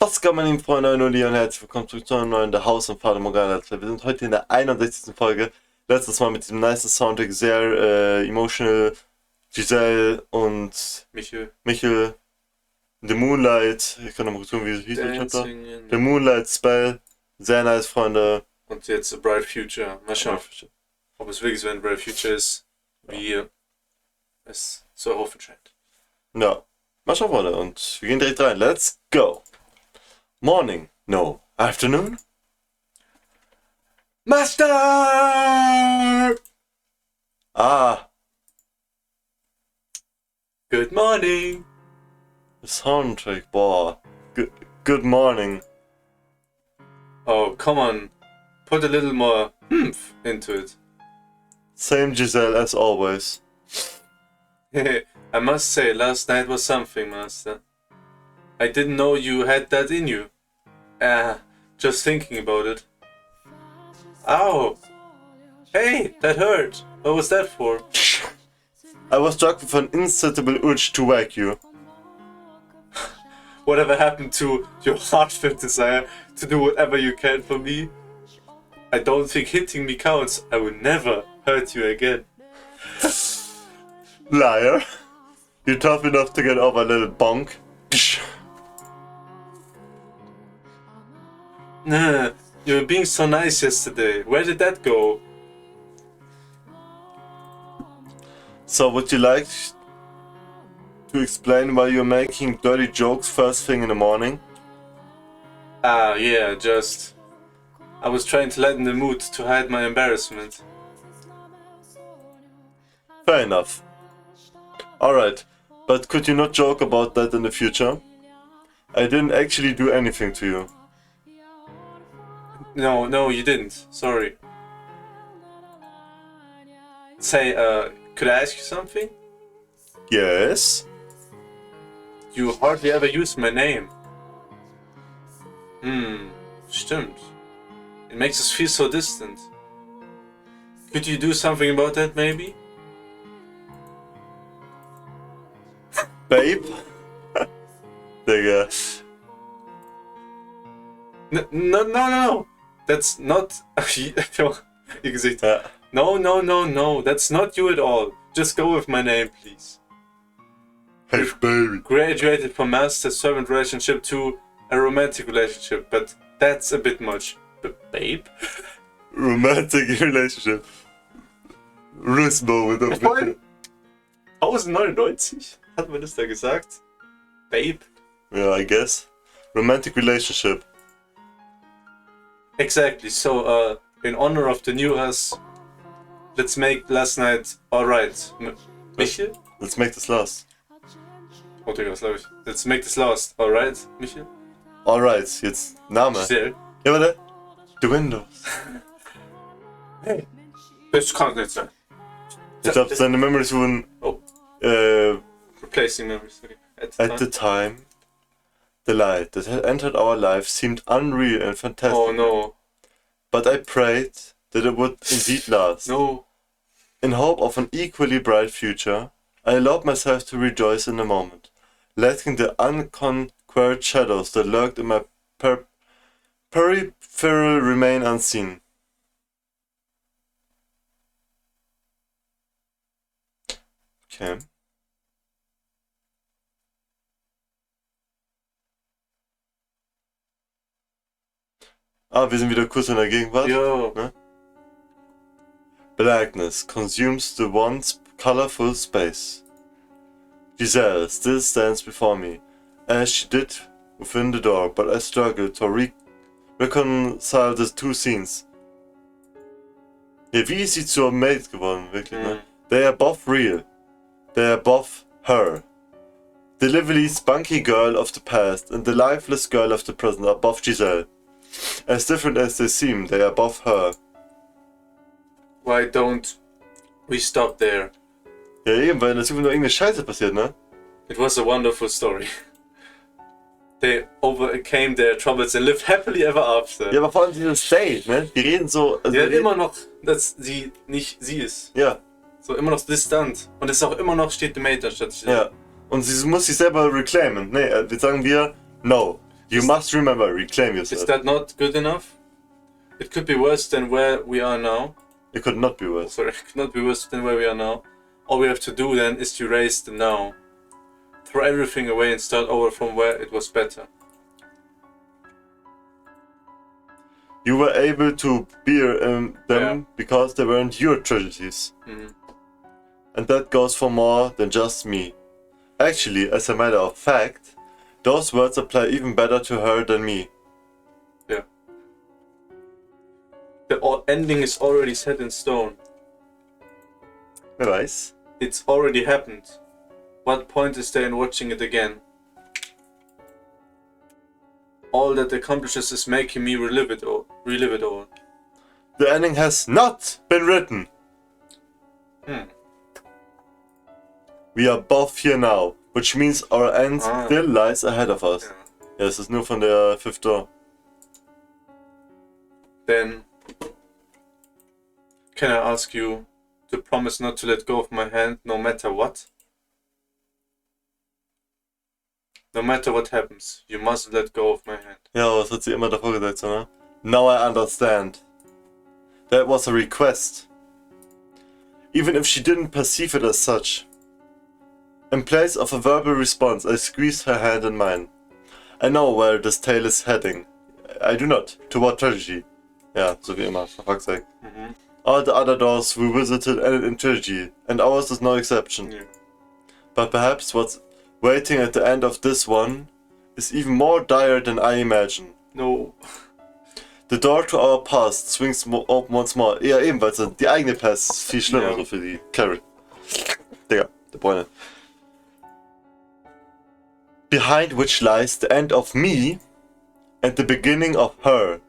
Was kann man ihm, Freunde, und herzlich willkommen zurück zu einem neuen The House und Fata Morgana. Wir sind heute in der 61. Folge. Letztes Mal mit diesem nice Soundtrack, sehr emotional. Giselle und Michel. The Moonlight. Ich kann noch mal tun, wie es hieß. The Moonlight Spell. Sehr nice, Freunde. Und jetzt A Bright Future. Mal schauen, ob es wirklich so ein Bright Future ist, wie es so erhoffen scheint. Ja. Mal schauen, Freunde. Und wir gehen direkt rein. Let's go. Morning. No. Afternoon. Master! Ah. Good morning. The soundtrack. Boah. Good morning. Oh, come on. Put a little more oomph into it. Same Giselle as always. I must say, last night was something, Master. I didn't know you had that in you. Just thinking about it. Ow! Hey, that hurt. What was that for? I was struck with an insatiable urge to whack you. Whatever happened to your heartfelt desire to do whatever you can for me? I don't think hitting me counts. I will never hurt you again. Liar. You're tough enough to get over a little bonk. Nah, you were being so nice yesterday. Where did that go? So would you like to explain why you're making dirty jokes first thing in the morning? Yeah, just... I was trying to lighten the mood to hide my embarrassment. Fair enough. Alright, but could you not joke about that in the future? I didn't actually do anything to you. No, you didn't. Sorry. Say, could I ask you something? Yes? You hardly ever use my name. Stimmt. It makes us feel so distant. Could you do something about that, maybe? Babe? Digga. No. That's not... Ihr Gesicht. Ja. No. That's not you at all. Just go with my name, please. Hey, baby. Graduated from master-servant relationship to a romantic relationship, but that's a bit much. Babe? Romantic relationship. Rismo mit der Bitte. 1099? Hat man das da gesagt? Babe? Yeah, I guess. Romantic relationship. Exactly. So, in honor of the new us, let's make last night alright. Michel? Let's make this last. Oh, Digga, was glaub ich? Let's make this last. Alright, Michel? Alright, jetzt Name. Still. Ja, warte. The Windows. Hey. Das kann nicht sein. Ich glaube, seine Memories wurden Replacing memories. Okay. at the time, the light that had entered our life seemed unreal and fantastic. Oh no. But I prayed that it would indeed last. No. In hope of an equally bright future, I allowed myself to rejoice in the moment, letting the unconquered shadows that lurked in my peripheral remain unseen. Okay. Ah, wir sind wieder kurz in der Gegenwart. Yo. Ne? Blackness consumes the once colorful space. Giselle still stands before me, as she did within the door, but I struggle to reconcile the two scenes. Ja, wie ist sie zur Maid geworden, wirklich, ne? They are both real. They are both her. The lively, spunky girl of the past and the lifeless girl of the present are both Giselle. As different as they seem, they are both her. Why don't we stop there? Ja, eben, weil in der Zukunft noch irgendeine Scheiße passiert, ne? It was a wonderful story. They overcame their troubles and lived happily ever after. Ja, aber vor allem dieses Stay, ne? Die reden so... Also die hat immer noch, dass sie nicht sie ist. Ja. So immer noch distant. Und es ist auch immer noch, steht die Maid anstatt Giselle. Ja. Und sie muss sich selber reclaimen. Ne, jetzt sagen wir, no. You must remember, reclaim Is yourself. that not good enough? It could be worse than where we are now. It could not be worse. Sorry, it could not be worse than where we are now. All we have to do then is to erase the now. Throw everything away and start over from where it was better. You were able to bear them because they weren't your tragedies. Mhm. And that goes for more than just me. Actually, as a matter of fact, those words apply even better to her than me. Yeah. The ending is already set in stone. Nice. It's already happened. What point is there in watching it again? All that accomplishes is making me relive it all. The ending has not been written. We are both here now, which means our end still lies ahead of us. Ja, es ist nur von der Fifth Door. Then, can I ask you to promise not to let go of my hand no matter what? No matter what happens, you must let go of my hand. Ja, das hat sie immer davor gesagt, so, ne? Now I understand. That was a request. Even if she didn't perceive it as such. In place of a verbal response, I squeezed her hand in mine. I know where this tale is heading. I do not. Toward tragedy. Ja, so wie immer. Rucksack. All the other doors we visited ended in tragedy, and ours is no exception. Yeah. But perhaps what's waiting at the end of this one is even more dire than I imagine. No. The door to our past swings open once more. Ja, eben, weil die eigene Past ist viel schlimmer so für die Carrie. Digga, der Bräune. Behind which lies the end of me and the beginning of her.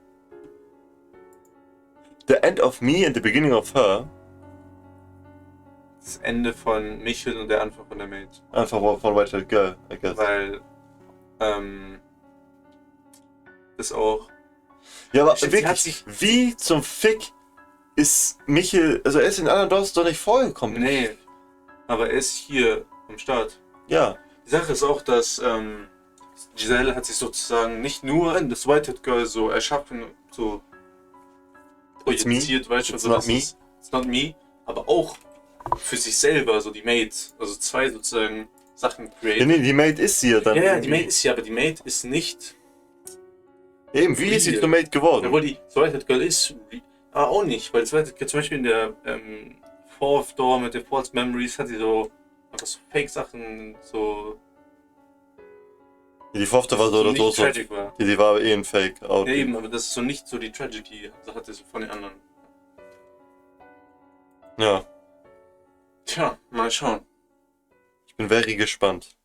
The end of me and the beginning of her. Das Ende von Michel und der Anfang von der Maid. Einfach von White Haired Girl, I guess. Weil, das auch. Ja, aber Stimmt, wirklich, wie zum Fick ist Michel, also er ist in den anderen Doors doch nicht vorgekommen. Nee, aber er ist hier am Start. Ja. Die Sache ist auch, dass Giselle hat sich sozusagen nicht nur in das Whitehead Girl so erschaffen, so projiziert, weißt du, It's so, not me. It's not me, aber auch für sich selber, so die Maid, also zwei sozusagen Sachen created. Ja, nee, die Maid ist sie ja dann. Ja, die Maid ist hier, aber die Maid ist nicht. Eben, wie ist sie zur Maid geworden? Obwohl die Whitehead Girl ist. Auch nicht, weil das Whitehead Girl zum Beispiel in der Fourth Door mit den False Memories hat sie so einfach so Fake-Sachen, so. Die Fourth war so oder so. Tragic war. Die war aber eh ein Fake. Ja, eben, aber das ist so nicht so die Tragedy, so hat sie von den anderen. Ja. Tja, mal schauen. Ich bin very gespannt.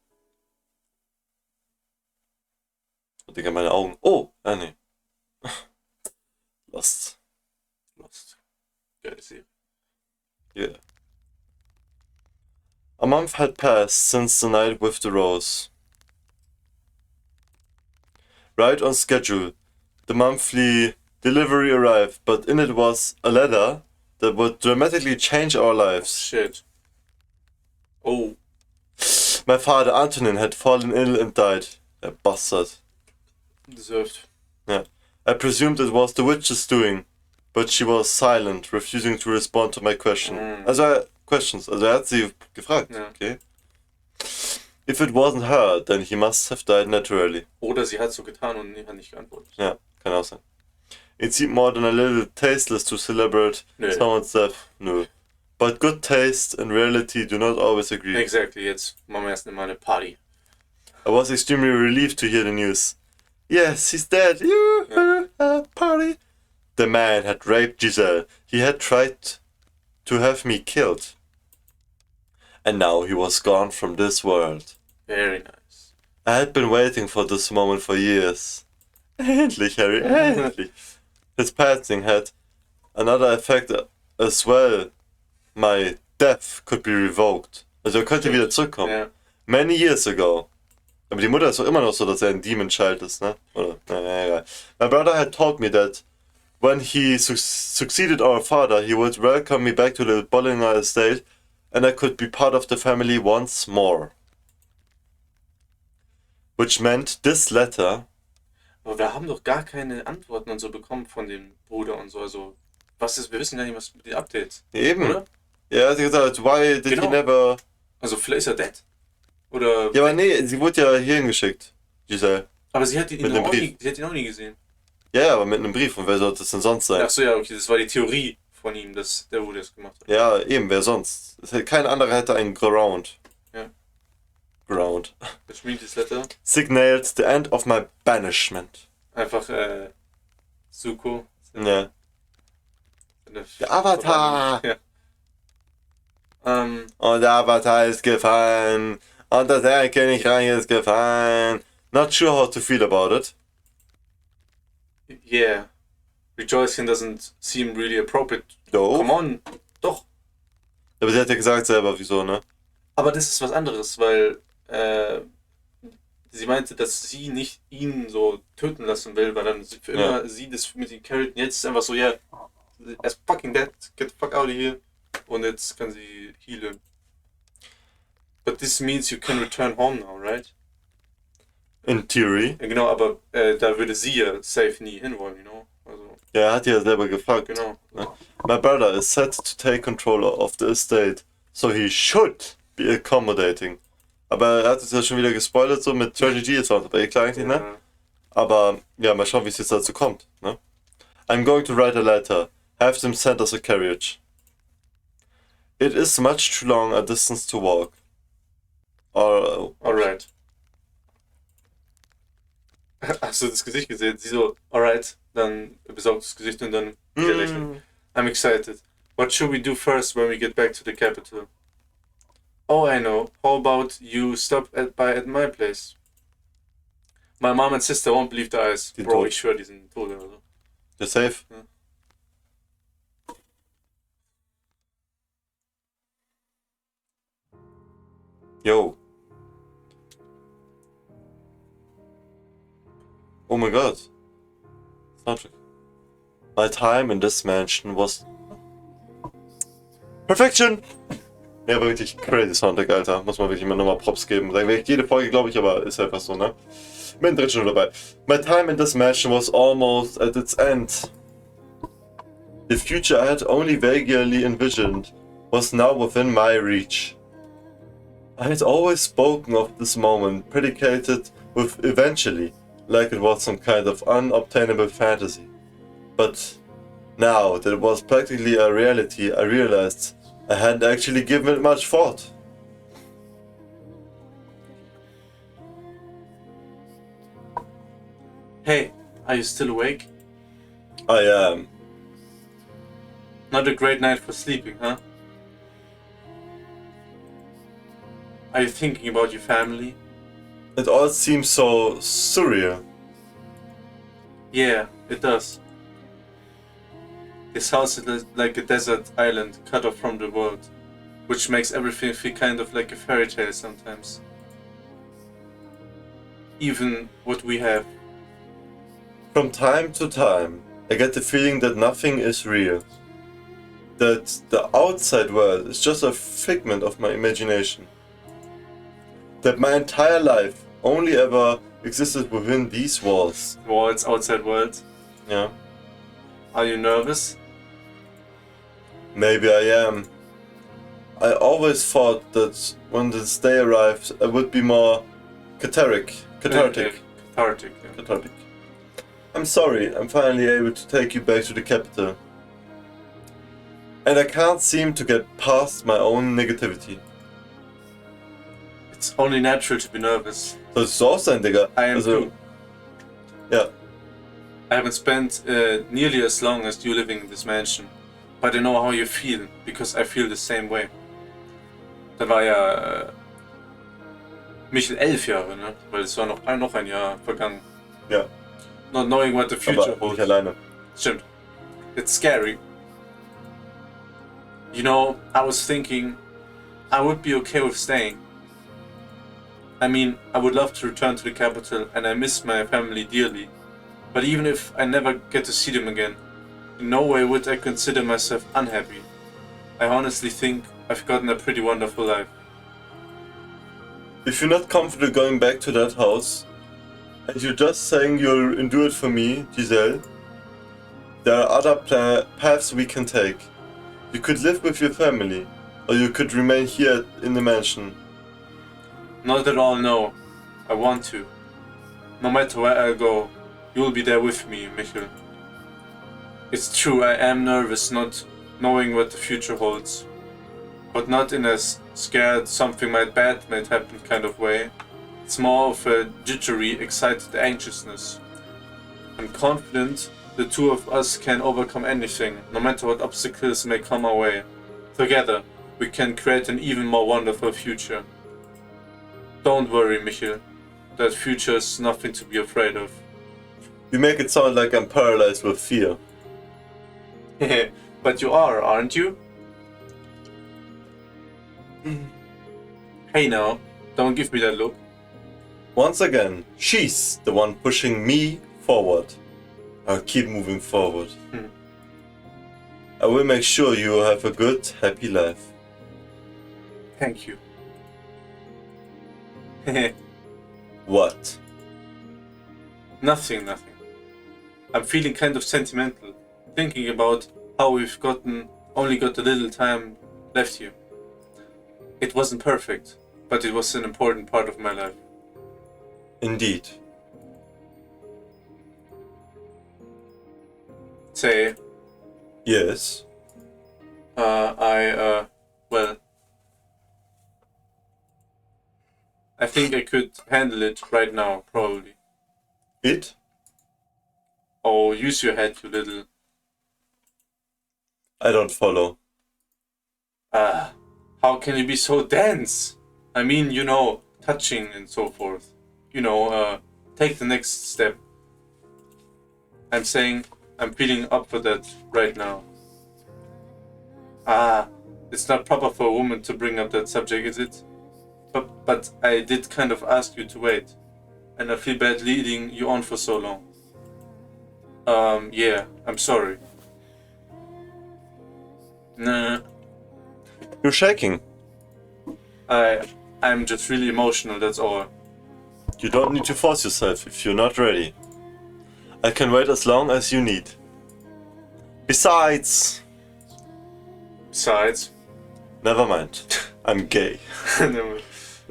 Oh, Digga, meine Augen. Oh, nee. Lost. Geile Serie. Yeah. A month had passed since the night with the rose. Right on schedule, the monthly delivery arrived, but in it was a letter that would dramatically change our lives. Shit. Oh. My father, Antonin, had fallen ill and died. A bastard. Deserved. Yeah. I presumed it was the witch's doing, but she was silent, refusing to respond to my question. Questions. Also er hat sie gefragt. Ja. Okay. If it wasn't her, then he must have died naturally. Oder sie hat so getan und hat nicht geantwortet. Ja, kann auch sein. It seemed more than a little tasteless to celebrate someone's death. No. But good taste and reality do not always agree. Exactly, jetzt machen wir erst mal eine Party. I was extremely relieved to hear the news. Yes, he's dead. Party. The man had raped Giselle. He had tried to have me killed. And now he was gone from this world. Very nice. I had been waiting for this moment for years. Endlich, Harry, endlich. His passing had another effect as well. My death could be revoked. Also er könnte wieder zurückkommen. Ja. Many years ago. Aber die Mutter ist doch immer noch so, dass er ein Demon Child ist, ne? Oder? Naja, egal. My brother had told me that when he succeeded our father, he would welcome me back to the Bollinger estate and I could be part of the family once more. Which meant this letter Aber wir haben doch gar keine Antworten und so bekommen von dem Bruder und so. Also, was ist, wir wissen gar nicht, was mit den Updates. Eben. Oder? Ja, hat sie gesagt, why did Genau. he never... Also, vielleicht ist er dead. Oder. Ja, aber nee, sie wurde ja hierhin geschickt, Giselle. Aber sie hat ihn Mit einem auch Brief. nie, sie hat ihn auch nie gesehen. Ja, ja, aber mit einem Brief. Und wer sollte es denn sonst sein? Ach so, ja, okay, das war die Theorie von ihm, dass der Bruder es gemacht hat. Ja, eben, wer sonst? Kein anderer hätte einen Ground. Ja. Ground. Which means this letter. Signaled the end of my banishment. Einfach, Suko. Ja. Der Avatar! Ja. Und der Avatar ist gefallen. Und das Erlkönigreich ist gefallen. Not sure how to feel about it. Yeah. Rejoicing doesn't seem really appropriate. Doch. Come on. Doch. Aber sie hat ja gesagt selber, wieso, ne? Aber das ist was anderes, weil sie meinte, dass sie nicht ihn so töten lassen will, weil dann für immer sie das mit ihm carried. Jetzt ist einfach so, ja, er ist fucking dead, get the fuck out of here. Und jetzt kann sie healen. But this means you can return home now, right? In theory. Ja, genau, aber da würde sie ja safe nie hinwollen, you know? Also, Ja, er hat ja selber gefragt. genau. Ne? My brother is set to take control of the estate, so he should be accommodating. Aber er hat es ja schon wieder gespoilert, so mit Tragedy, ist auch aber klar eigentlich, ne? Ja. Aber ja, mal schauen, wie es jetzt dazu kommt, ne? I'm going to write a letter. Have them send us a carriage. It is much too long a distance to walk. Alright. Hast du das Gesicht gesehen? Sie so, alright, dann besorgt das Gesicht und dann wieder lächeln. I'm excited. What should we do first when we get back to the capital? Oh, I know. How about you stop at my place? My mom and sister won't believe the eyes. Die Bro, tot. ich schwör, die sind tot oder so. You're safe? Ja. Yo. Oh my god. Soundtrack. My time in this mansion was... Perfection! Ja, aber wirklich crazy Soundtrack, Alter. Muss man wirklich immer nochmal Props geben. Sagen wir jede Folge, glaube ich, aber ist einfach so, ne? Mittendrin schon dabei. My time in this mansion was almost at its end. The future I had only vaguely envisioned was now within my reach. I had always spoken of this moment, predicated with eventually, like it was some kind of unobtainable fantasy. But now that it was practically a reality, I realized I hadn't actually given it much thought. Hey, are you still awake? I am. Not a great night for sleeping, huh? Are you thinking about your family? It all seems so surreal. Yeah, it does. This house is like a desert island cut off from the world, which makes everything feel kind of like a fairy tale sometimes. Even what we have. From time to time, I get the feeling that nothing is real. That the outside world is just a figment of my imagination. That my entire life only ever existed within these walls. Walls, outside world. Yeah. Are you nervous? Maybe I am. I always thought that when this day arrived, I would be more cathartic. Cathartic, yeah. Cathartic. I'm sorry, I'm finally able to take you back to the capital. And I can't seem to get past my own negativity. It's only natural to be nervous. Sollst du auch sein, Digga? I am Also, too. ja. I haven't spent nearly as long as you living in this mansion. But I know how you feel, because I feel the same way. Da war ja Michel 11 Jahre, ne? Weil es war noch ein Jahr vergangen. Ja. Not knowing what the future Aber holds. nicht alleine. Stimmt. It's scary. You know, I was thinking I would be okay with staying. I mean, I would love to return to the capital and I miss my family dearly. But even if I never get to see them again, in no way would I consider myself unhappy. I honestly think I've gotten a pretty wonderful life. If you're not comfortable going back to that house, And you're just saying you'll do it for me, Giselle? There are other paths we can take. You could live with your family, or you could remain here in the mansion. Not at all, no. I want to. No matter where I go, you'll be there with me, Michael. It's true, I am nervous not knowing what the future holds. But not in a scared something bad might happen kind of way. It's more of a jittery, excited anxiousness. I'm confident the two of us can overcome anything, no matter what obstacles may come our way. Together, we can create an even more wonderful future. Don't worry, Michael. That future is nothing to be afraid of. You make it sound like I'm paralyzed with fear. But you are, aren't you? Hey now, don't give me that look. Once again, she's the one pushing me forward. I'll keep moving forward. I will make sure you have a good, happy life. Thank you. What? Nothing. I'm feeling kind of sentimental, thinking about how we've only got a little time left here. It wasn't perfect, but it was an important part of my life. Indeed. Say, Yes. well, I think I could handle it right now, probably. It? Oh, use your head, you little... I don't follow. How can you be so dense? I mean, touching and so forth. Take the next step. I'm saying I'm feeling up for that right now. It's not proper for a woman to bring up that subject, is it? But I did kind of ask you to wait. And I feel bad leading you on for so long. Yeah, I'm sorry. Nah, You're shaking. I'm just really emotional, that's all. You don't need to force yourself if you're not ready. I can wait as long as you need. Besides... Never mind. I'm gay. Never.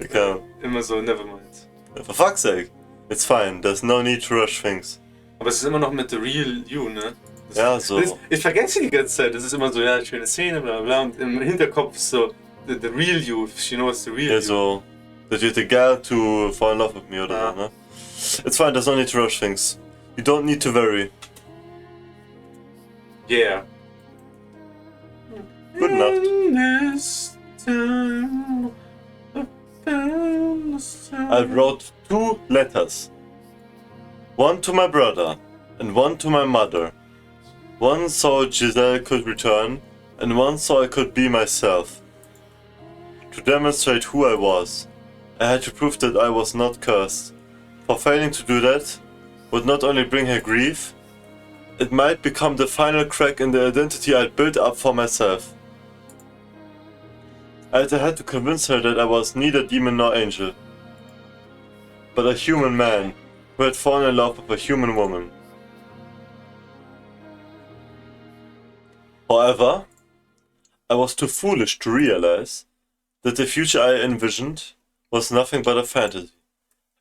Okay. Immer so, never mind. For fuck's sake. It's fine. There's no need to rush things. Aber es ist immer noch mit The Real You, ne? Ja, so. Ich vergesse die ganze Zeit. Das ist immer so, ja, schöne Szene, bla bla. Und im Hinterkopf ist so, the Real You. She knows the real Ja, you. so. That you're the girl to fall in love with me oder so, ne? It's fine. There's no need to rush things. You don't need to worry. Yeah. Good Nacht. I wrote 2 letters. One to my brother and one to my mother. One so Giselle could return and one so I could be myself. To demonstrate who I was, I had to prove that I was not cursed. For failing to do that would not only bring her grief, it might become the final crack in the identity I'd built up for myself. I had to convince her that I was neither demon nor angel, but a human man who had fallen in love with a human woman. However, I was too foolish to realize that the future I envisioned was nothing but a fantasy.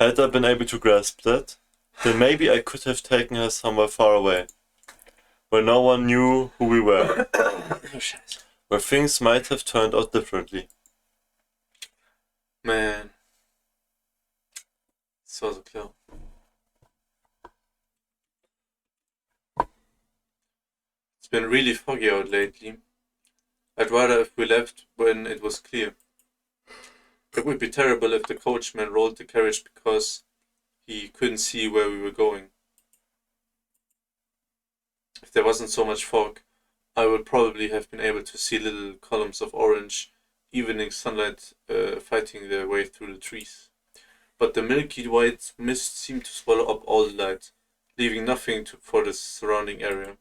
Had I been able to grasp that, then maybe I could have taken her somewhere far away, where no one knew who we were, where things might have turned out differently. Man. Das war so klar. It's been really foggy out lately. I'd rather if we left when it was clear. It would be terrible if the coachman rolled the carriage because he couldn't see where we were going. If there wasn't so much fog, I would probably have been able to see little columns of orange evening sunlight fighting their way through the trees. But the milky white mist seemed to swallow up all the light, leaving nothing for the surrounding area.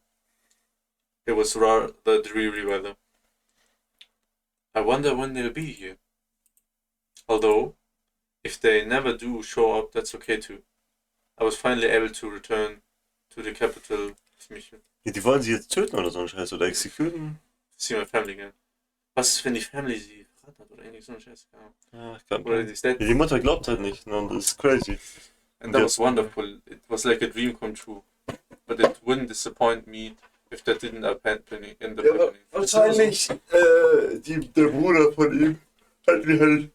It was rather dreary weather. I wonder when they'll be here. Although, if they never do show up, that's okay too. I was finally able to return to the capital with Michel. Die wollen sie jetzt töten oder so ein Scheiß oder exekuten? See my family again. Was ist, wenn die Family sie verraten hat oder irgendwie so ein Scheiß? Ja, ich glaub, Oder die dead. die Mutter glaubt halt nicht, ne? Das ist crazy. And that was wonderful. It was like a dream come true. But it wouldn't disappoint me if that didn't happen in the beginning. Wahrscheinlich, der Bruder von ihm hat die halt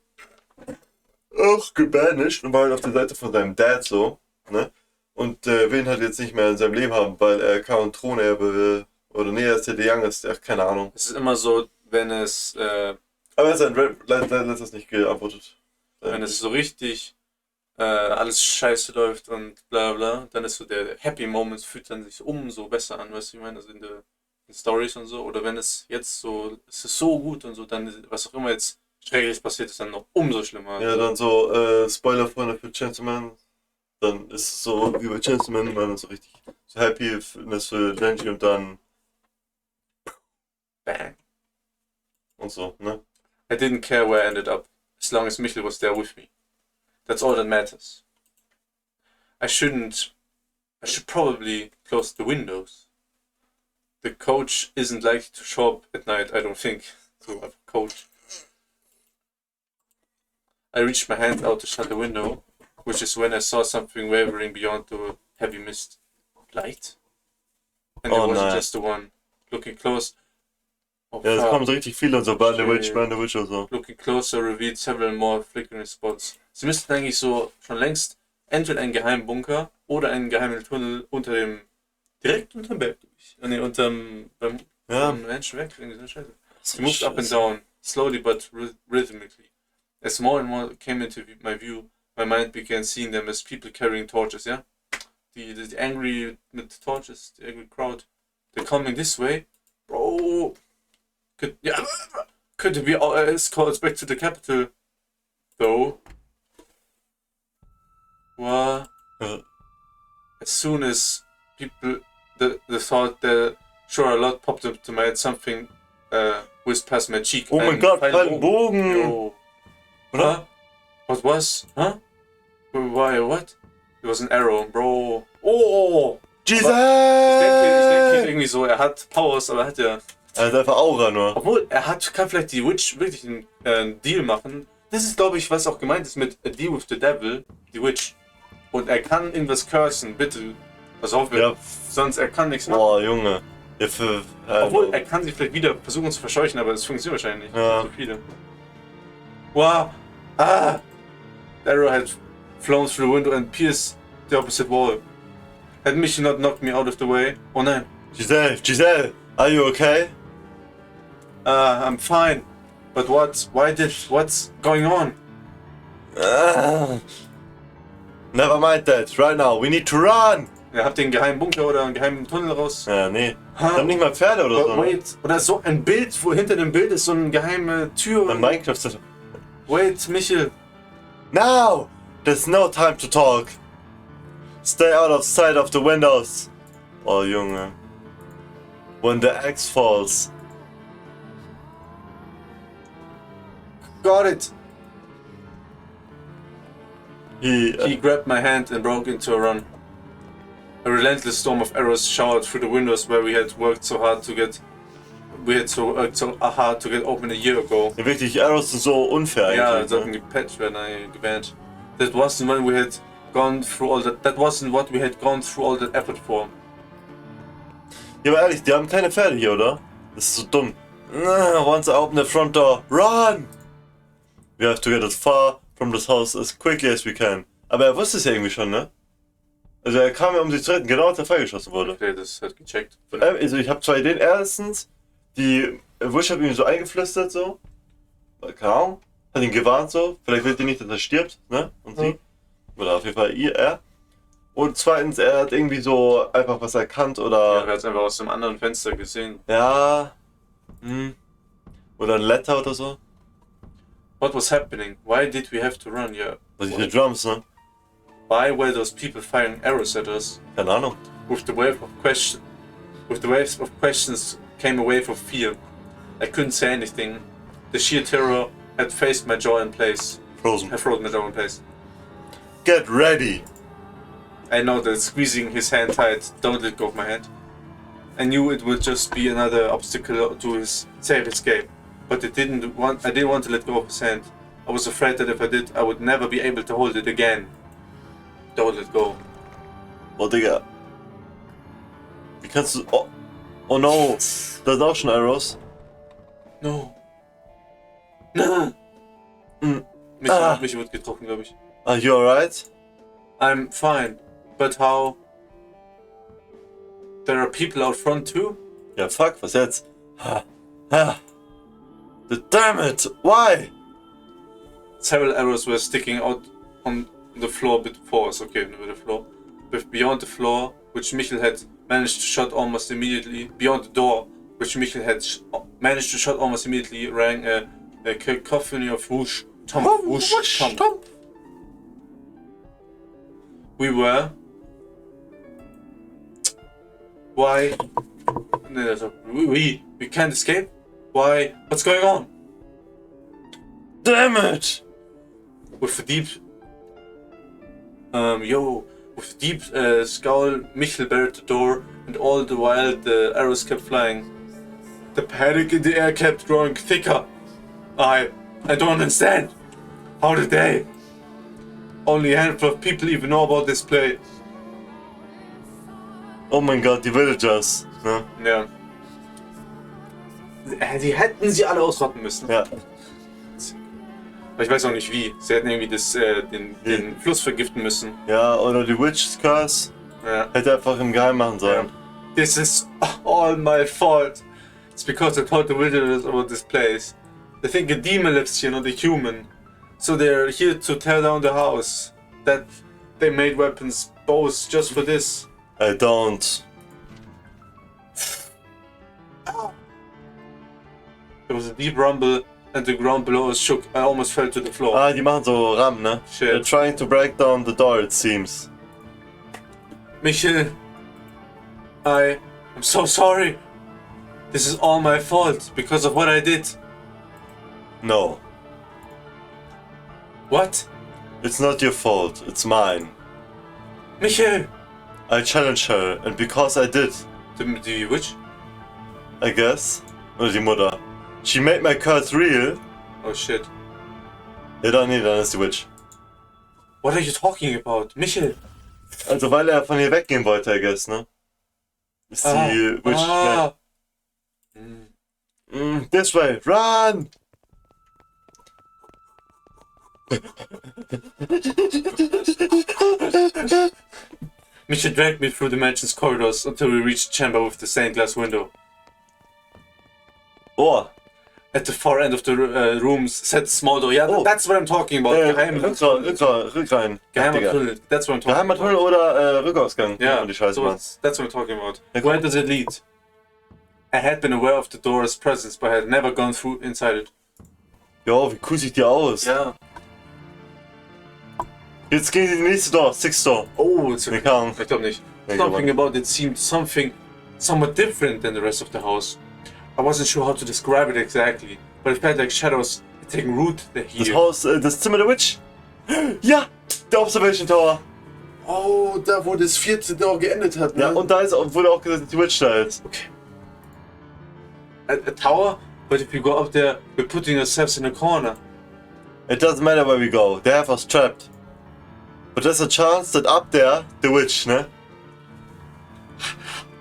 auch gebanished und war halt auf der Seite von seinem Dad so, ne? Und will ihn halt jetzt nicht mehr in seinem Leben haben, weil er kaum Thronerbe will. Oder nee, er ist ja der Youngest, ach, keine Ahnung. Es ist immer so, wenn es Aber er hat sein letztes nicht geantwortet. wenn es so richtig alles scheiße läuft und bla bla, dann ist so der Happy Moment fühlt dann sich umso besser an, weißt du, ich meine, also in Stories und so, oder wenn es jetzt so, es ist so gut und so, dann, was auch immer jetzt Schreckliches passiert, ist dann noch umso schlimmer. Ja, dann so, Spoiler-Freunde für Gentleman, dann ist es so wie bei Gentleman, man ist so richtig so happy, ist für Denji und dann Bang. und so, ne? I didn't care where I ended up, as long as Michel was there with me. That's all that matters. I should probably close the windows. The coach isn't likely to show up at night, I don't think. So, coach. I reached my hand out to shut the window, which is when I saw something wavering beyond the heavy mist. Light? And it wasn't just the one. Looking close. Oh, Ja, es kommen so richtig viele und so, Burn the Witch und so. Looking closer revealed several more flickering spots. Sie müssten eigentlich so schon längst entweder einen geheimen Bunker oder einen geheimen Tunnel direkt unter dem Berg durch. Nee, beim Menschenwerk, irgendwie so Scheiße. He moved up and down, slowly but rhythmically. As more and more came into my view, my mind began seeing them as people carrying torches, yeah? The angry with torches, the angry crowd. They're coming this way. Bro! Could it be escorts back to the capital? Though. What? As soon as people, the thought that sure a lot popped up to my head, something whizzed past my cheek. Oh mein Gott, ein Bogen! Yo. Huh? What was? Huh? Why? What? It was an arrow, bro. Oh! Jesus! Ich denke irgendwie so, er hat Powers, aber er hat ja. Er hat einfach Aura nur. Obwohl, kann vielleicht die Witch wirklich einen Deal machen. Das ist, glaube ich, was auch gemeint ist mit A Deal with the Devil, die Witch. Und er kann irgendwas cursen, bitte. Pass auf, ja. Sonst er kann nichts machen. Boah, Junge. Ja, obwohl, er kann sich vielleicht wieder versuchen zu verscheuchen, aber das funktioniert wahrscheinlich nicht. Ja. So viele. Wow! Ah! The arrow had flown through the window and pierced the opposite wall. Had Michi not knocked me out of the way? Oh nein. Giselle, are you okay? I'm fine. But what's going on? Never mind that. Right now, we need to run! Ja, habt ihr einen geheimen Bunker oder einen geheimen Tunnel raus? Ja, nee. Haben nicht mal Pferde oder so. Wait, oder so ein Bild, wo hinter dem Bild ist so eine geheime Tür. Ein Minecraft. Wait, Michel. Now! There's no time to talk. Stay out of sight of the windows. Oh, Junge. When the axe falls. Got it. He grabbed my hand and broke into a run. A relentless storm of arrows showered through the windows where we had worked so hard to get. To get open a year ago. Wirklich, Arrows sind so unfair eigentlich. Ja, sollten gepatcht werden, gebannt. That wasn't when we had gone through all that. That wasn't what we had gone through all that effort for. Ja, aber ehrlich, die haben keine Pferde hier, oder? Das ist so dumm. Once I open the front door, run! We have to get as far from this house as quickly as we can. Aber er wusste es ja irgendwie schon, ne? Also er kam ja, um sich zu retten, genau als er freigeschossen wurde. Okay, das hat gecheckt. Also ich habe zwei Ideen. Erstens, die Wish hat ihm so eingeflüstert, so. Keine Ahnung. Hat ihn gewarnt, so. Vielleicht will die nicht, dass er stirbt, ne? Und sie. Oder auf jeden Fall er. Und zweitens, er hat irgendwie so einfach was erkannt oder. Ja, er hat es einfach aus dem anderen Fenster gesehen. Ja. Oder ein Letter oder so. What was happening? Why did we have to run? Yeah. Was die Drums, ne? Why were those people firing arrows at us? Keine Ahnung. With the waves of questions came a wave of fear. I couldn't say anything. The sheer terror had frozen my jaw in place. Frozen. Had frozen my jaw in place. Get ready! I know that squeezing his hand tight, don't let go of my hand. I knew it would just be another obstacle to his safe escape, but I didn't want to let go of his hand. I was afraid that if I did, I would never be able to hold it again. Don't let go. Oh, Digga. Wie kannst du... Oh, oh no. Da sind auch schon Arrows. No. No. Mich wird getroffen, glaube ich. Are you alright? I'm fine, but how? There are people out front too? Ja, fuck, was jetzt? Damn it! Why? Several arrows were sticking out on the floor before us. Okay, near the floor. Beyond the floor, which Michel had managed to shot almost immediately. Beyond the door, which Michel had managed to shot almost immediately, rang a cacophony of whoosh, thump, whoosh, thump. We were... Why? We can't escape? Why? What's going on? Damn it! With a deep... With a deep scowl, Michel barred the door, and all the while the arrows kept flying. The panic in the air kept growing thicker. I don't understand. How did they? Only a handful of people even know about this play. Oh mein Gott, die Villagers. Ne? Ja. Die hätten sie alle ausrotten müssen. Ja. Aber ich weiß auch nicht wie. Sie hätten irgendwie den Fluss vergiften müssen. Ja, oder die Witch's Curse. Ja. Hätte einfach im Geheim machen sollen. This is all my fault. It's because I told the villagers about this place. They think a demon lives here, not a human. So they're here to tear down the house. That they made weapons, bows, just for this. I don't. There was a deep rumble and the ground below us shook. I almost fell to the floor. Ah, die machen so Ram, ne? Shit. They're trying to break down the door, it seems. Michel, I'm so sorry. This is all my fault because of what I did. No. What? It's not your fault, it's mine. Michel! I challenged her, and because I did, The witch? I guess, oder die Mutter, she made my curse real. Oh shit. Ja, dann ist die Witch. What are you talking about? Michel! Also, weil er von hier weggehen wollte, I guess, ne? Ist die Witch. Ah. This way, run! Michel dragged me through the mansion's corridors until we reached the chamber with the stained glass window. Oh! At the far end of the rooms sat a small door. Yeah, that's what I'm talking about. Rückrein. Geheimer Tunnel. That's what I'm talking Geheimer about. Tunnel oder Rückausgang. Yeah, Die Scheiße, Mann. that's what I'm talking about. Where does it lead? I had been aware of the door's presence, but I had never gone through inside it. Ja, wie cool sieht die aus? Ja. Jetzt gehen die nächste Door, Sixth Door. Oh, it's Ich glaube Ich glaube nicht. Ich Something glaube about it seemed somewhat different than the rest of the house. I wasn't sure how to describe it exactly, but it felt like shadows had taken root Das here. Haus, das Zimmer der Witch. Ja, der Observation Tower. Oh, da wo das vierte Door geendet hat, ne? Ja, und da ist, wurde auch gesagt, dass die Witch da ist. Okay. A tower, but if you go up there, we're putting ourselves in a corner. It doesn't matter where we go, they have us trapped. But there's a chance that up there, the witch, ne?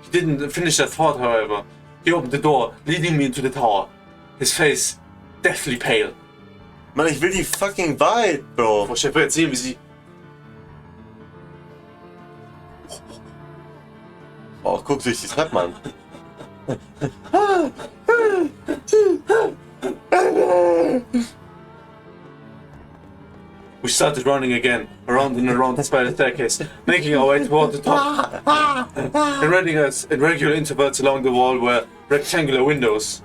He didn't finish that thought, however. He opened the door, leading me into the tower. His face deathly pale. Mann, ich will die fucking Wahrheit, Bro. Oh, ich will jetzt sehen, wie sie... Oh, guck sich die Treppe an. We started running again, around and around the spider staircase, making our way toward the top. And running us in regular intervals along the wall were rectangular windows.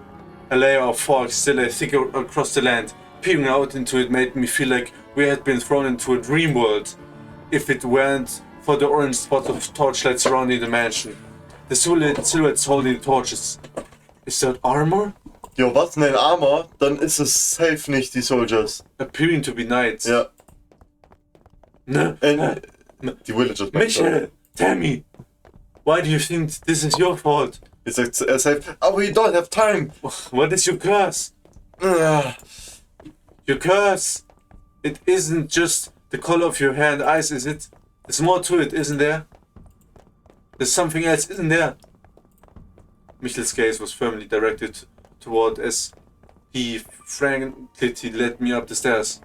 A layer of fog still lay thick across the land. Peering out into it made me feel like we had been thrown into a dream world, if it weren't for the orange spots of torchlight surrounding the mansion. The silhouettes holding the torches. Is that armor? Jo, was in den Armor? Dann ist es safe nicht die Soldiers. Appearing to be knights. Ja. Ne? And Die Villagers. Michel, tell me, why do you think this is your fault? It's like, safe. Oh, we don't have time. What is your curse? Ah, Your curse! It isn't just the color of your hair and eyes, is it? There's more to it, isn't there? There's something else, isn't there? Michel's gaze was firmly directed toward as he frankly led me up the stairs.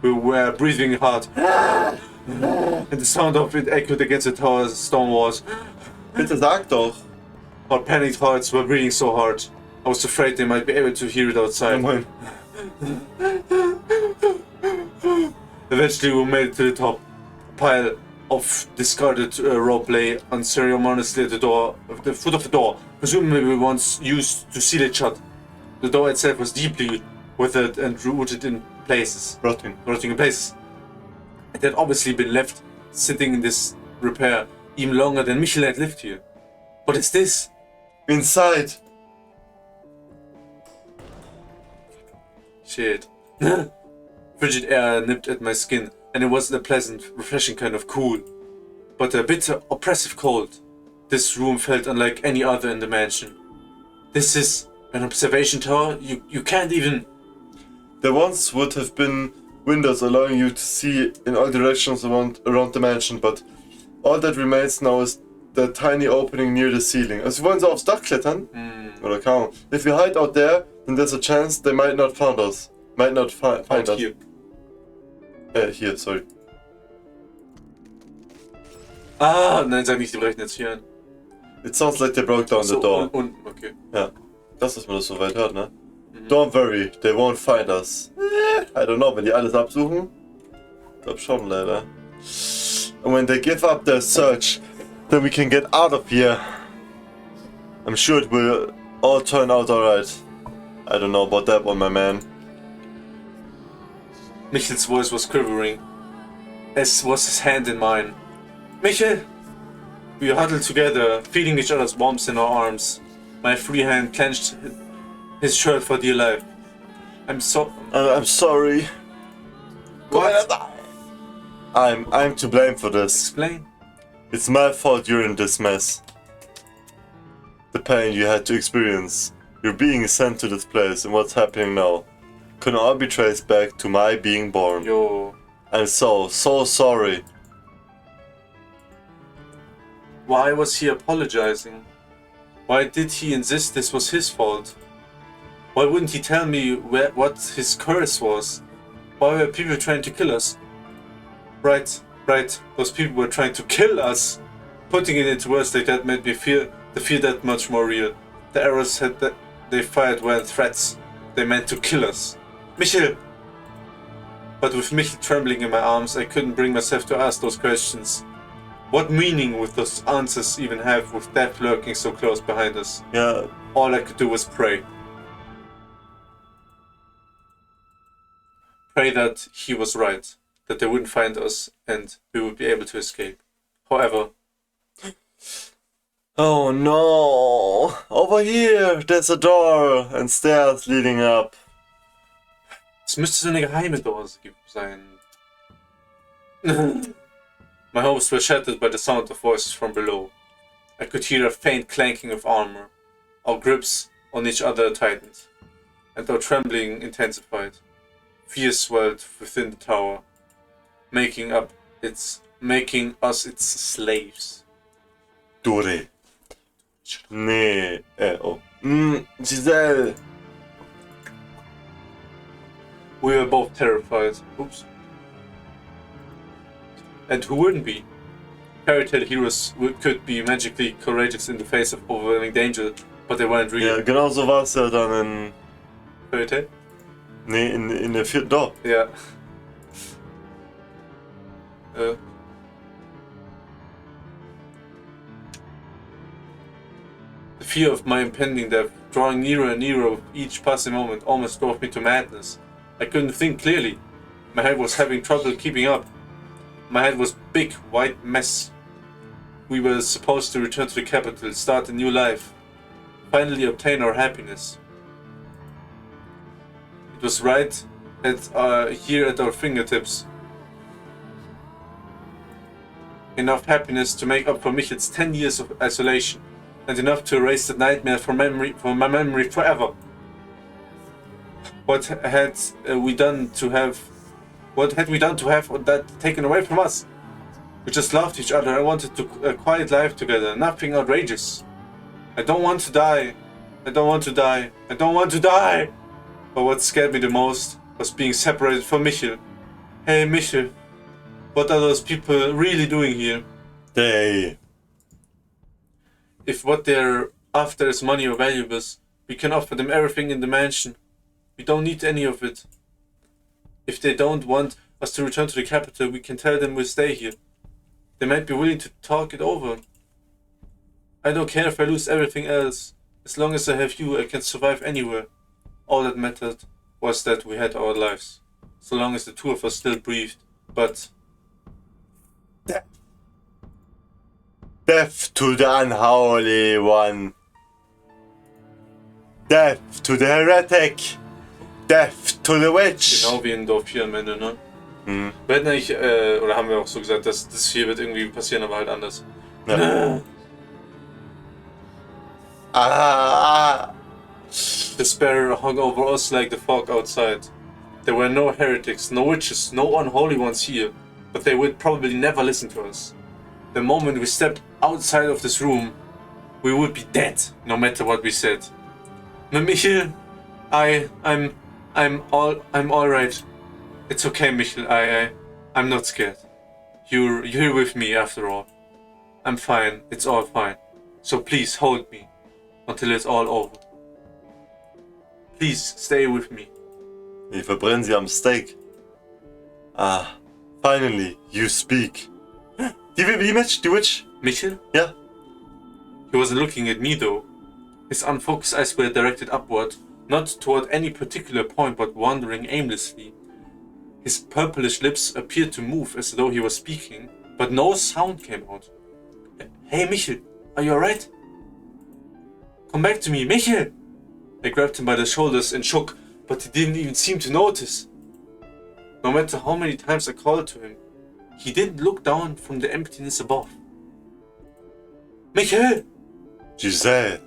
We were breathing hard, and the sound of it echoed against the tower's stone walls. bitte sag doch. Our panicked hearts were beating so hard. I was afraid they might be able to hear it outside. Moin. Eventually we made it to the top. A pile of discarded rope lay unceremoniously at the foot of the door, presumably once used to seal it shut. The door itself was deeply withered and rooted in places. Rotting. Rotting in places. It had obviously been left sitting in this repair even longer than Michel had lived here. What is this? Inside. Shit. Frigid air nipped at my skin, and it wasn't a pleasant, refreshing kind of cool, but a bitter, oppressive cold. This room felt unlike any other in the mansion. This is an observation tower? You can't even... There once would have been windows allowing you to see in all directions around the mansion, but all that remains now is the tiny opening near the ceiling. Also, wir wollen so aufs Dach klettern? Oder kaum. If we hide out there, then there's a chance they might not find us. Find us. Here. Hier, sorry. Ah, nein, sag nicht, die brechen jetzt hier ein. It sounds like they broke down the door. Okay. Ja, das, dass man das so weit hört, ne? Don't worry, they won't find us. I don't know, wenn die alles absuchen? Ich glaub schon, leider. And when they give up their search, then we can get out of here. I'm sure it will all turn out alright. I don't know about that one, my man. Michel's voice was quivering, as was his hand in mine. Michel! We huddled together, feeling each other's warmth in our arms. My free hand clenched his shirt for dear life. I'm sorry. What? I'm to blame for this. Explain. It's my fault you're in this mess. The pain you had to experience. You're being sent to this place, and what's happening now can all be traced back to my being born. Yo. I'm so sorry. Why was he apologizing? Why did he insist this was his fault? Why wouldn't he tell me what his curse was? Why were people trying to kill us? Right. Those people were trying to kill us. Putting it into words like that made me feel the fear that much more real. The arrows that they fired weren't threats. They meant to kill us. Michel! But with Michel trembling in my arms, I couldn't bring myself to ask those questions. What meaning would those answers even have with death lurking so close behind us? Yeah. All I could do was pray. Pray that he was right, that they wouldn't find us and we would be able to escape. However... Oh no! Over here! There's a door and stairs leading up. Es müsste so eine geheime Dose sein. My hopes were shattered by the sound of voices from below. I could hear a faint clanking of armor. Our grips on each other tightened, and our trembling intensified. Fear swelled within the tower, making us its slaves. Dore. Nee. Giselle. We were both terrified. Oops. And who wouldn't be? Fairy tale heroes could be magically courageous in the face of overwhelming danger, but they weren't real. Ja, genau so war es ja dann in... Fairy tale? Nee, in der vierten... Doch. Yeah. The fear of my impending death, drawing nearer and nearer with each passing moment, almost drove me to madness. I couldn't think clearly. My head was having trouble keeping up. My head was big, white mess. We were supposed to return to the capital, start a new life, finally obtain our happiness. It was right here at our fingertips. Enough happiness to make up for Michel's 10 years of isolation, and enough to erase that nightmare from my memory forever. What had we done to have that taken away from us? We just loved each other and wanted a quiet life together, nothing outrageous. I don't want to die. I don't want to die. I don't want to die! But what scared me the most was being separated from Michel. Hey Michel, what are those people really doing here? If what they're after is money or valuables, we can offer them everything in the mansion. We don't need any of it. If they don't want us to return to the capital, we can tell them we'll stay here. They might be willing to talk it over. I don't care if I lose everything else. As long as I have you, I can survive anywhere. All that mattered was that we had our lives. So long as the two of us still breathed. But... Death to the unholy one. Death to the heretic. Death to the witch. Genau wie in Dorf 4 am Ende, ne? Mhm. Wir hätten eigentlich, oder haben wir auch so gesagt, dass das hier wird irgendwie passieren, aber halt anders. Ja. Ah. Despair hung over us like the fog outside. There were no heretics, no witches, no unholy ones here, but they would probably never listen to us. The moment we stepped outside of this room, we would be dead, no matter what we said. Michel, I'm all right. It's okay, Michel. I'm not scared. You're here with me after all. I'm fine. It's all fine. So please hold me until it's all over. Please stay with me. Die verbrennen sie am Steak. Ah, finally, you speak. Die witch? Michel? Yeah. He wasn't looking at me though. His unfocused eyes were directed upward, not toward any particular point but wandering aimlessly. His purplish lips appeared to move as though he was speaking, but no sound came out. Hey Michel, are you alright? Come back to me, Michel! I grabbed him by the shoulders and shook, but he didn't even seem to notice. No matter how many times I called to him, he didn't look down from the emptiness above. Michel! Giselle.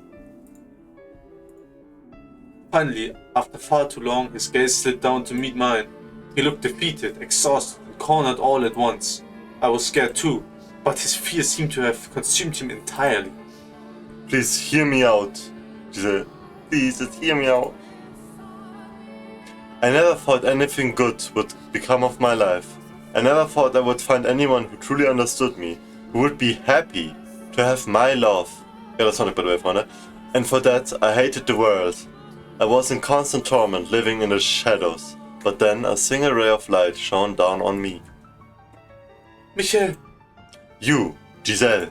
Finally, after far too long, his gaze slid down to meet mine. He looked defeated, exhausted, and cornered all at once. I was scared too, but his fear seemed to have consumed him entirely. Please hear me out. Giselle. Please, just hear me out. I never thought anything good would become of my life. I never thought I would find anyone who truly understood me, who would be happy to have my love. Ja, das fand ich by the way, Freunde. And for that, I hated the world. I was in constant torment, living in the shadows. But then a single ray of light shone down on me. Michel! You, Giselle.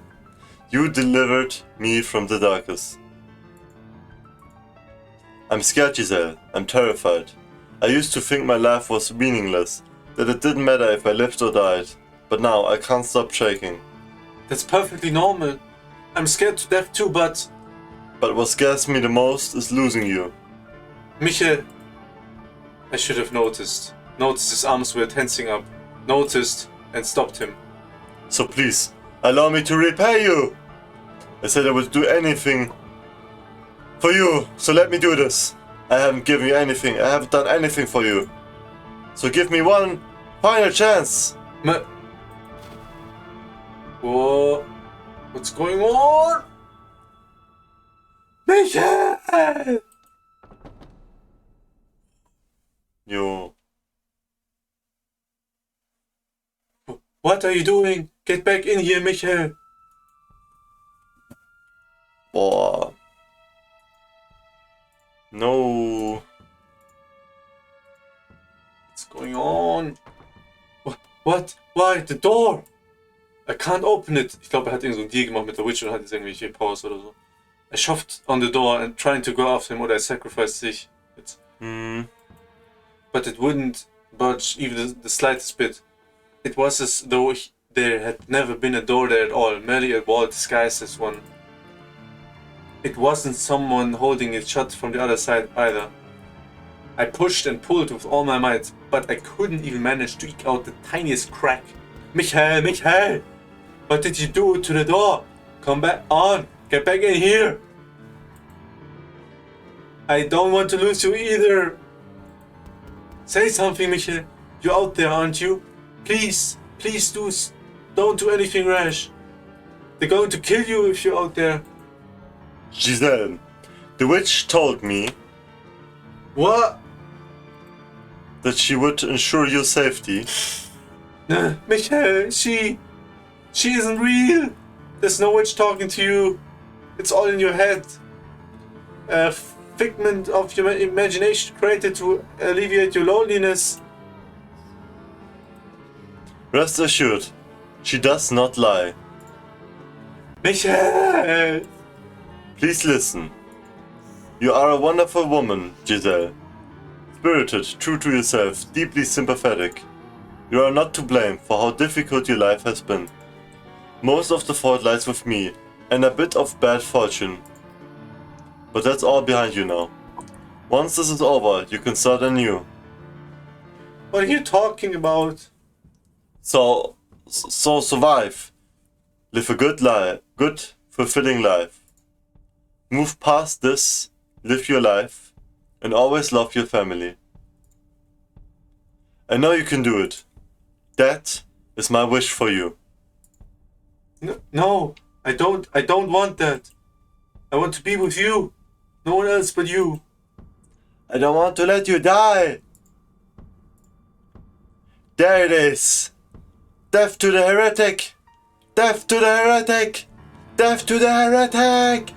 You delivered me from the darkness. I'm scared, Giselle. I'm terrified. I used to think my life was meaningless, that it didn't matter if I lived or died. But now I can't stop shaking. That's perfectly normal. I'm scared to death too, but... But what scares me the most is losing you. Michel! I should have noticed. Noticed his arms were tensing up. Noticed and stopped him. So please, allow me to repay you! I said I would do anything for you, so let me do this. I haven't given you anything, I haven't done anything for you. So give me one final chance. Whoa. What's going on? Michel! Yo. What are you doing? Get back in here, Michel! Boah. No. What's going on? What? Why? The door! I can't open it. Ich glaube, er hat irgendwie so ein Deal gemacht mit der Witch und hat jetzt irgendwelche Powers oder so. I shoved on the door and trying to go after him, or I sacrificed sich. But it wouldn't budge even the slightest bit. It was as though there had never been a door there at all, merely a wall disguised as one. It wasn't someone holding it shut from the other side either. I pushed and pulled with all my might, but I couldn't even manage to eke out the tiniest crack. Michael! Michael! What did you do to the door? Come back on. Get back in here. I don't want to lose you either. Say something, Michael. You're out there, aren't you? Please, please don't do anything rash. They're going to kill you if you're out there. Giselle, the witch told me What? that she would ensure your safety. Michael, she isn't real. There's no witch talking to you. It's all in your head. A figment of your imagination created to alleviate your loneliness. Rest assured, she does not lie. Michael! Please listen. You are a wonderful woman, Giselle. Spirited, true to yourself, deeply sympathetic. You are not to blame for how difficult your life has been. Most of the fault lies with me, and a bit of bad fortune. But that's all behind you now. Once this is over, you can start anew. What are you talking about? So survive. Live a good, fulfilling life. Move past this, live your life, and always love your family. I know you can do it. That is my wish for you. No, I don't want that. I want to be with you. No one else but you. I don't want to let you die. There it is. Death to the heretic. Death to the heretic. Death to the heretic.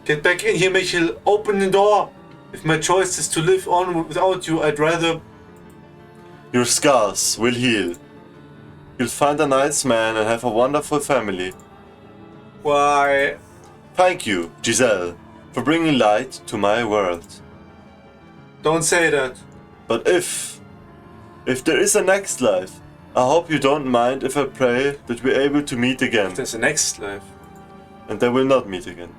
Get back in here, Michael. Open the door. If my choice is to live on without you, I'd rather... Your scars will heal. You'll find a nice man and have a wonderful family. Why? Thank you, Giselle, for bringing light to my world. Don't say that. But if there is a next life, I hope you don't mind if I pray that we're able to meet again. There's a next life. And they will not meet again.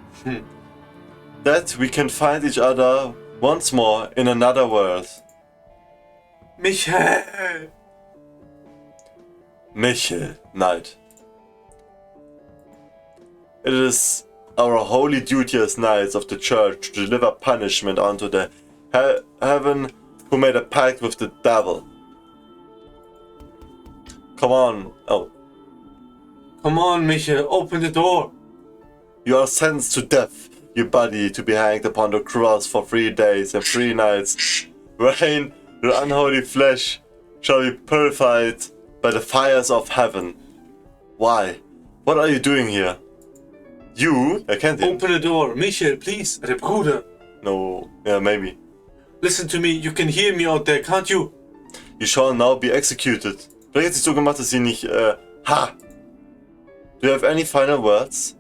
That we can find each other once more in another world. Michael! Michael, knight. It is our holy duty as knights of the church to deliver punishment unto the heaven who made a pact with the devil. Come on. Oh. Come on, Michael, open the door. You are sentenced to death, your body to be hanged upon the cross for 3 days and 3 nights. Wherein your unholy flesh shall be purified by the fires of heaven. Why? What are you doing here? You? I can't hear. Open the door. Michael, please. Der Bruder. No. Yeah, maybe. Listen to me. You can hear me out there, can't you? You shall now be executed. Vielleicht hat sie so gemacht, dass sie nicht, ha! Do you have any final words?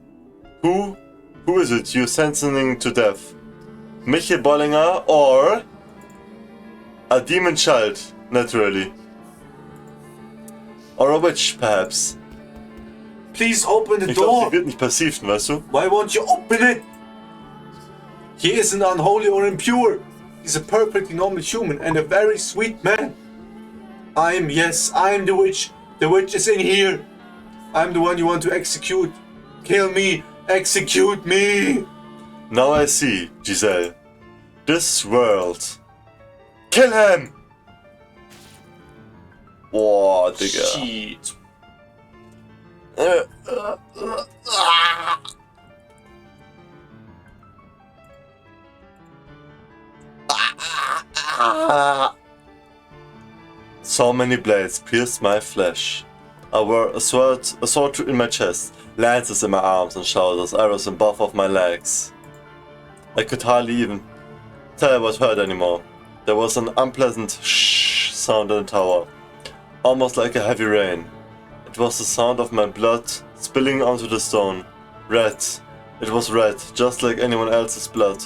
Who is it you're sentencing to death? Michael Bollinger or a demon child, naturally. Or a witch, perhaps. Please open the Ich glaube, door. sie wird nicht passiv, weißt du? Why won't you open it? He isn't unholy or impure. He's a perfectly normal human and a very sweet man. I'm the witch. The witch is in here. I'm the one you want to execute. Kill me. Execute me. Now I see, Giselle. This world. Kill him! Boah, Digga. Shit. So many blades pierced my flesh. I wore a sword in my chest, lances in my arms and shoulders, arrows in both of my legs. I could hardly even tell what hurt anymore. There was an unpleasant shh sound in the tower, almost like a heavy rain. It was the sound of my blood spilling onto the stone. Red. It was red, just like anyone else's blood.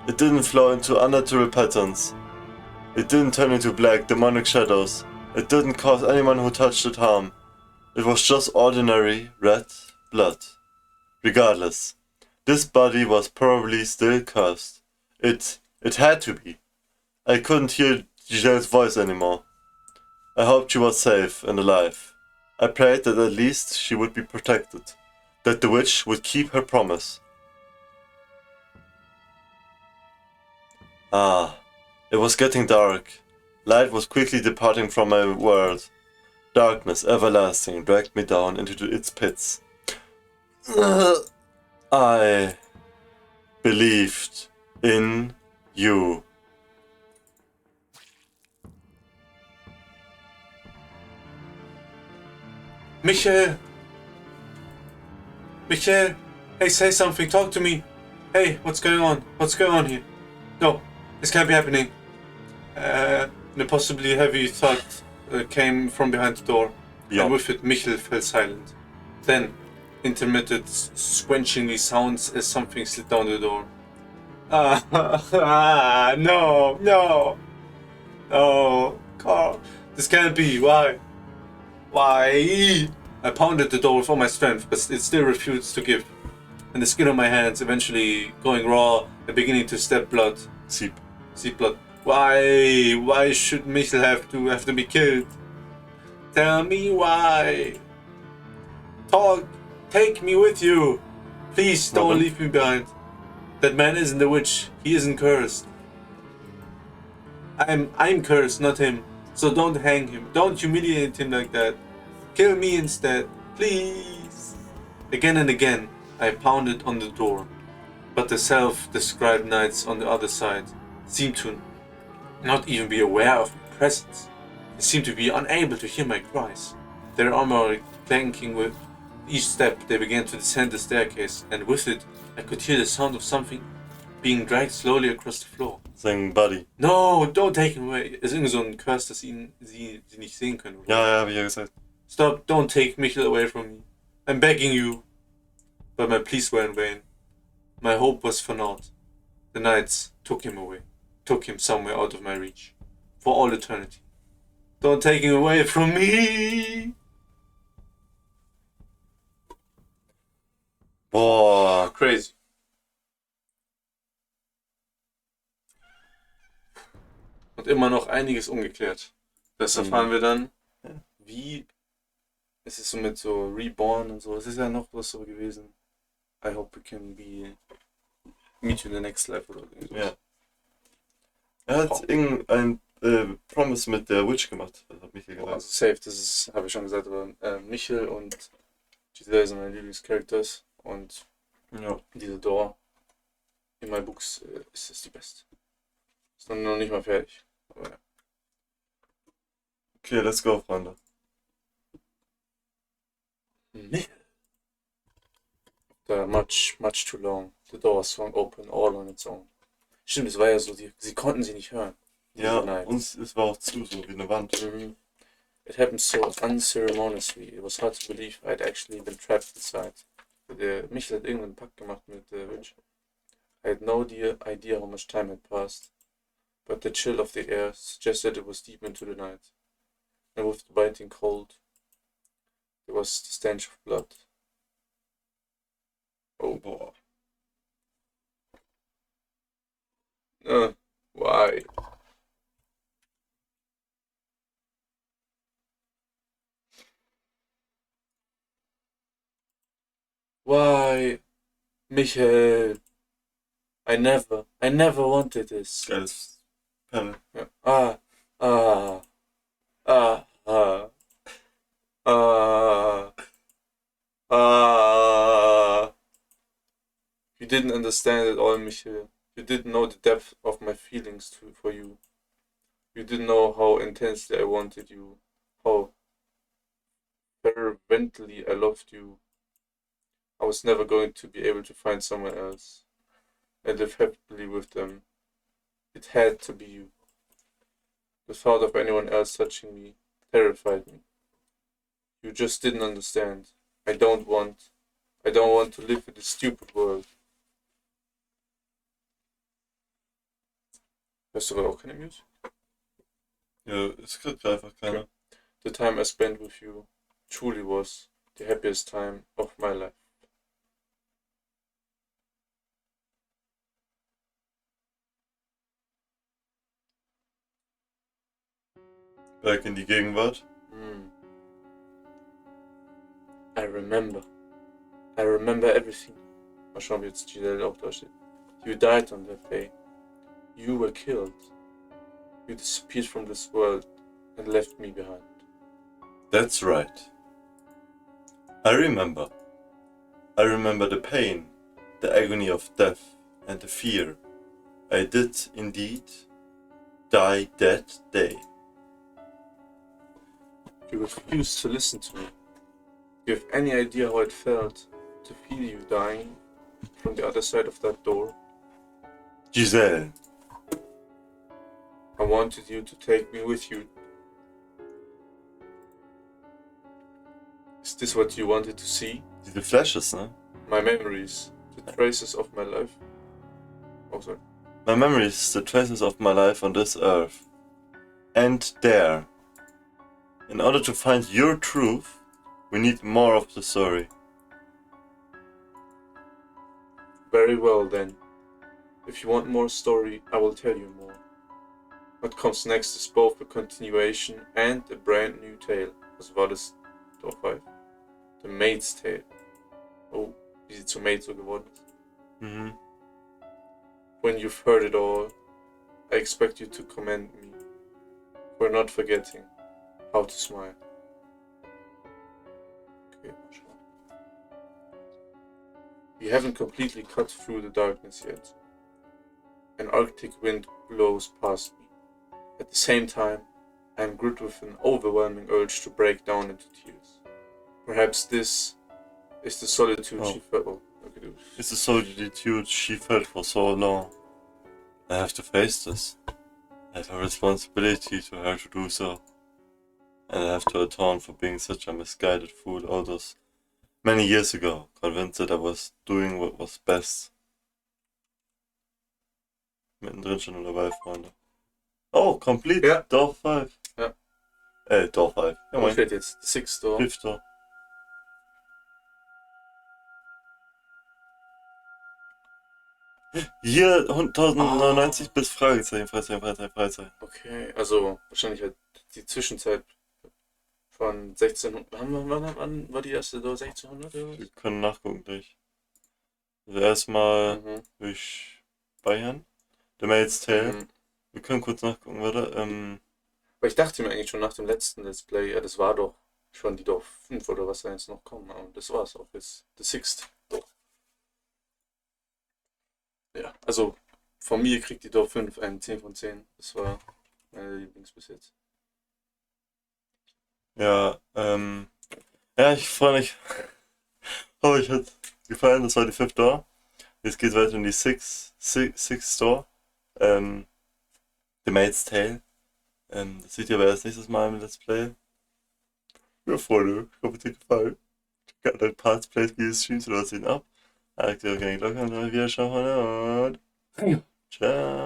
It didn't flow into unnatural patterns. It didn't turn into black, demonic shadows. It didn't cause anyone who touched it harm. It was just ordinary red blood. Regardless, this body was probably still cursed. It had to be. I couldn't hear Giselle's voice anymore. I hoped she was safe and alive. I prayed that at least she would be protected, that the witch would keep her promise. Ah, it was getting dark. Light was quickly departing from my world. Darkness, everlasting, dragged me down into its pits. I believed in you. Michael! Michael! Hey, say something, talk to me! Hey, what's going on? What's going on here? No, this can't be happening. And a possibly heavy thud came from behind the door, and with it Michael fell silent. Then, intermittent, squenchingly sounds as something slid down the door. No, no! Oh, Carl, this can't be, why? Why? I pounded the door with all my strength, but it still refused to give. And the skin on my hands eventually going raw and beginning to step blood. Seep blood. Why? Why should Michael have to be killed? Tell me why. Talk. Take me with you. Please don't leave me behind. That man isn't a witch. He isn't cursed. I'm cursed, not him. So don't hang him. Don't humiliate him like that. Kill me instead. Please. Again and again, I pounded on the door. But the self-described knights on the other side seemed to not even be aware of my presence. They seemed to be unable to hear my cries. Their armor clanking with each step, they began to descend the staircase, and with it, I could hear the sound of something being dragged slowly across the floor. Sein Buddy. No, don't take him away. Es ist irgendwie so ein Curse, dass sie nicht sehen können. Oder? Ja, hab ich ja gesagt. Stop, don't take Michael away from me. I'm begging you. But my pleas were in vain. My hope was for naught. The knights took him away. Took him somewhere out of my reach. For all eternity. Don't take him away from me! Boah. Crazy. Und immer noch einiges ungeklärt. Das erfahren wir dann, wie es ist so mit so Reborn und so. Es ist ja noch was so gewesen. I hope we can meet you in the next life oder so. Ja. Er hat irgendein Promise mit der Witch gemacht. Das hat Michael gesagt. Also safe, das ist, habe ich schon gesagt, aber Michael und Giselle sind meine Lieblingscharacters und diese Door in my books ist es die beste. Ist noch nicht mal fertig. Aber ja. Okay, let's go, Freunde. Much too long. The door swung open all on its own. Stimmt, es war ja so, sie konnten sie nicht hören. Ja, und es war auch zu, so wie eine Wand. It happened so unceremoniously. It was hard to believe I'd actually been trapped inside. Michael hat irgendeinen Pakt gemacht mit der Witch. I had no idea how much time had passed, but the chill of the air suggested it was deep into the night. And with the biting cold, there was the stench of blood. Oh, boy. Why? Why? Michael. I never wanted this. Geiles Panel. Ja. You didn't understand it all, Michael. You didn't know the depth of my feelings for you. You didn't know how intensely I wanted you. How fervently I loved you. I was never going to be able to find someone else and live happily with them. It had to be you. The thought of anyone else touching me terrified me. You just didn't understand. I don't want to live in this stupid world. Hörst du gerade auch keine Musik? Ja, es kriegt einfach keiner. Okay. The time I spent with you truly was the happiest time of my life. Back in die Gegenwart. remember. I remember everything. Mal schauen, wie jetzt Giselle auch da steht. You died on that day. You were killed. You disappeared from this world and left me behind. That's right. I remember. I remember the pain, the agony of death, and the fear. I did indeed die that day. You refused to listen to me. Do you have any idea how it felt to feel you dying from the other side of that door? Giselle. I wanted you to take me with you. Is this what you wanted to see? Diese Flashes, ne? My memories, the traces of my life. Oh, sorry. My memories, the traces of my life on this earth. And there. In order to find your truth, we need more of the story. Very well then. If you want more story, I will tell you more. What comes next is both a continuation and a brand new tale. Was war das? Tor 5. The Maid's Tale. Oh, wie sie zur Maid so geworden ist. Mhm. When you've heard it all, I expect you to commend me for not forgetting how to smile. Okay, mal schauen. We haven't completely cut through the darkness yet. An Arctic wind blows past me. At the same time, I am gripped with an overwhelming urge to break down into tears. Perhaps this is the solitude she felt. Oh, okay, dude. It's the solitude she felt for so long. I have to face this. I have a responsibility to her to do so. And I have to atone for being such a misguided fool all those many years ago, convinced that I was doing what was best. Mittendrin schon dabei, Freunde. Oh, complete! Ja. Door 5. Ja. Door 5. Ja, Wo steht jetzt? Sixth Door. 5th Door. Hier 1099 bis Fragezeichen, Fragezeichen. Okay, also wahrscheinlich halt die Zwischenzeit von 1600. Wann war die erste Door? 1600 oder was? Wir können nachgucken gleich. Also erstmal durch Bayern. The Maid's Tale. Wir können kurz nachgucken, warte. Weil ich dachte mir eigentlich schon nach dem letzten Let's Play, ja, das war doch schon die Door 5 oder was da jetzt noch kommen. Aber das war's auch jetzt. The Sixth Door. Ja, also von mir kriegt die Door 5 einen 10 von 10. Das war meine Lieblings bis jetzt. Ja, ja, ich freue mich. Hoffe, euch hat gefallen. Das war die 5th Door. Jetzt geht's weiter in die Sixth Door. The Maid's Tale. Das seht ihr aber erst nächstes Mal im Let's Play. Ja, Freunde, ich hoffe, es hat euch gefallen. Checkt out Parts, Plays, Streams oder was ihn ab. Aktiviert gerne die Glocke und dann wieder schauen und ciao.